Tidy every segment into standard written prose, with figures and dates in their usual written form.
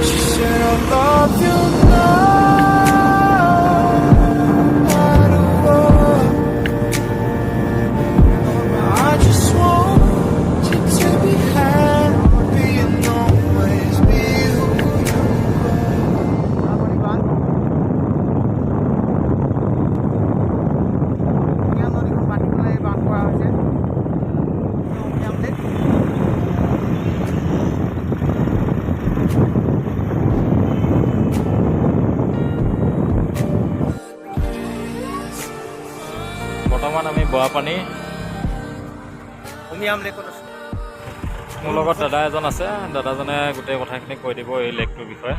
She said I love you now, no matter what. I just want you to be happy and always be who you বৰ্তমান আমি বোৱাপানী উমিয়াম লেকত আছোঁ। মোৰ লগত দাদা এজন আছে, দাদাজনে গোটেই কথাখিনি কৈ দিব এই লেকটোৰ বিষয়ে।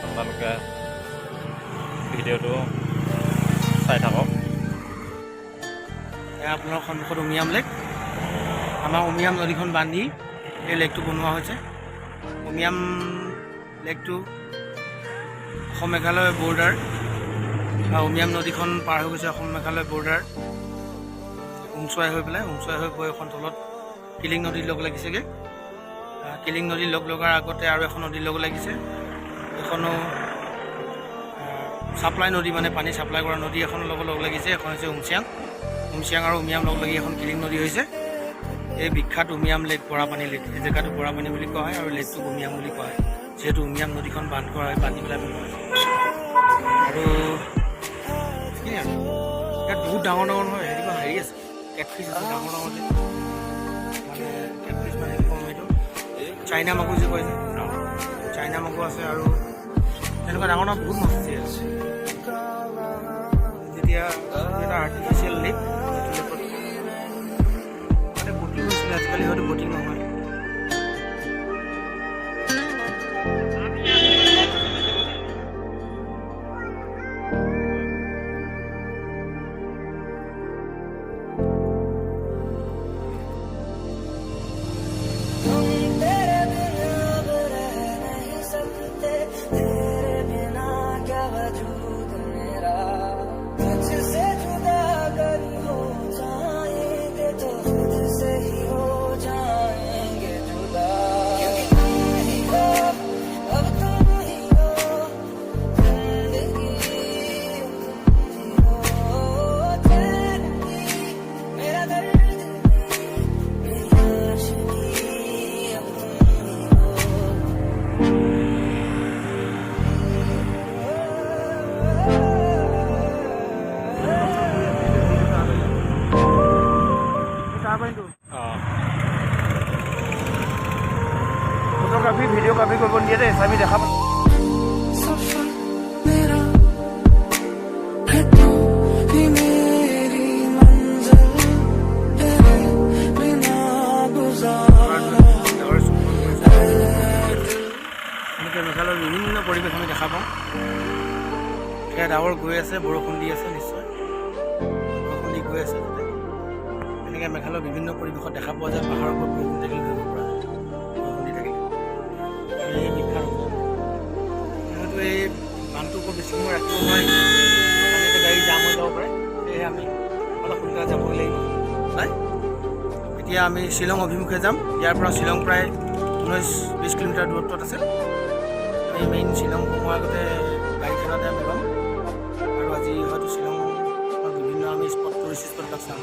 আপোনালোকে ভিডিঅ'টো চাই থাকক। এয়া আপোনাৰ সন্মুখত উমিয়াম লেক। আমাৰ উমিয়াম নদীখন বান্ধি এই লেকটো বনোৱা হৈছে। উমিয়াম লেকটো অসম মেঘালয় বৰ্ডাৰ, উমিয়াম নদীখন পাৰ হৈ গৈছে অসম মেঘালয় বৰ্ডাৰ, উমচুৱাই হৈ পেলাই গৈ এখন তলত কিলিং নদীৰ লগ লাগিছেগৈ। কিলিং নদীৰ লগ লগাৰ আগতে আৰু এখন নদীৰ লগ লাগিছে। এখনো ছাপ্লাই নদী, মানে পানী ছাপ্লাই কৰা নদী এখনৰ লগত লগ লাগিছে। এখন হৈছে উমচিয়াং আৰু উমিয়াম লগ লাগি এখন কিলিং নদী হৈছে। এই বিখ্যাত উমিয়াম লেক, বৰাপানী লেক। এই জেগাটো বৰাপানী বুলি কোৱা হয় আৰু লেকটোক উমিয়াম বুলি কোৱা হয়, যিহেতু উমিয়াম নদীখন বান্ধি পেলাই বনোৱা হৈছে। আৰু ইয়াত বহুত ডাঙৰ ডাঙৰ নহয়, হেৰি আছে, কেটফিছ আছে ডাঙৰ ডাঙৰ যে, মানে কেটফিছ মানে কম এইটো চাইনা মাগুৰ যে কয় যে, চাইনা মাগুৰ আছে আৰু তেনেকুৱা ডাঙৰ ডাঙৰ বহুত মাছ আছে। যেতিয়া এটা আৰ্টিফিচিয়েল লেক, যিটো লেকত মানে বটিং হৈছিলে, আজিকালি হয়তো বটিং নহয়। ফটোগ্ৰাফি ভিডিঅ'গ্ৰাফি কৰিব নিদিয়ে দেই, আমি দেখা পাওঁ। এনেকৈ মেঘালয়ৰ বিভিন্ন পৰিৱেশ আমি দেখা পাওঁ। সেয়া ডাৱৰ গৈ আছে, বৰষুণ দি আছে, নিশ্চয় বৰষুণ দি গৈ আছে। তাতে এনেকৈ মেঘালয়ৰ বিভিন্ন পৰিৱেশত দেখা পোৱা যায়। পাহাৰৰ ওপৰত বৰষুণ থাকিলে ধৰিব পৰা যায়, বৰষুণ দি থাকিলে। এই বিখ্যাত যিহেতু এই বানটোৰ ওপৰত বেছি সময় ৰাখিব নোৱাৰি, আমি এতিয়া গাড়ী জাম হৈ যাব পাৰে, সেয়েহে আমি অলপ সোনকালে যাবই লাগিব। নাই, এতিয়া আমি শ্বিলং অভিমুখে যাম। ইয়াৰ পৰা শ্বিলং প্ৰায় 19-20 কিলোমিটাৰ দূৰত্বত আছে। আমি মেইন শ্বিলং সোমোৱাৰ আগতে গাড়ীখনতে আমি ল'ম আৰু আজি হয়তো শ্বিলঙৰ বিভিন্ন আমি টুৰিষ্ট স্পটবিলাক চাম।